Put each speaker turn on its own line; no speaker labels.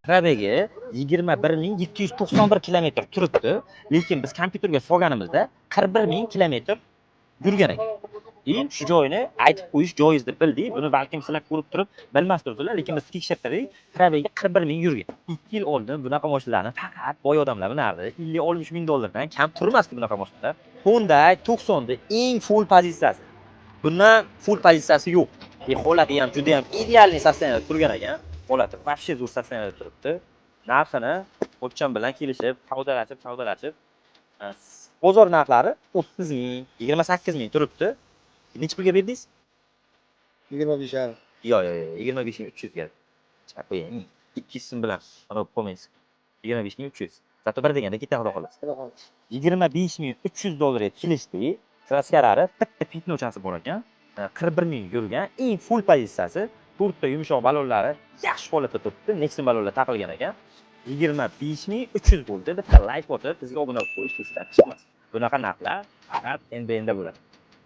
Probegi 21791 kilometr turibdi, lekin biz kompyuterga solganimizda 41000 kilometr yurgan ekan. Shu joyini aytib qo'yish joiz deb bildik. Buni balkim sizlar ko'rib turib bilmasdirsizlar, lekin biz tekshirtirdik. Probegi 41000 yurgan. 2 yil oldin bunaqa mashinalarni faqat boy odamlar binardi. 50-60 ming dollardan kam turmasdi bunaqa mashinalar. Hyundai 90 da eng full pozitsiyasi. Bundan full pozitsiyasi yo'q. Holati ham juda ham idealniy sostoyaniyada turgan ekan. Holati вообще zo'r sostoyaniyada turibdi. Narxini o'tchan bilan kelishib, savdolashib, bozor narxlari 30 ming, 28 ming turibdi. Necha pulga berdingiz?
25 yarim.
Yo'q, 25 ming 300 ga. Chaqib qo'ying. 200 so'm bilan olib qo'ymaysiz. 25 ming 300. Zato bir deganda keta xudo xohlasa. 25 ming 300 dollarga kelishdi. Kraskarari bitta pitnochasi bor ekan. 41 ming yurgan, eng full pozitsiyasi, to'rtta yumshoq balonlari yaxshi holatda turibdi. Nexon balonlar taqilgan ekan. 25 ming 300 bo'ldi. Bitta like bosib, bizga obuna bo'lib qo'yish kerak. Bunaqa narxlar faqat NBNda bo'ladi.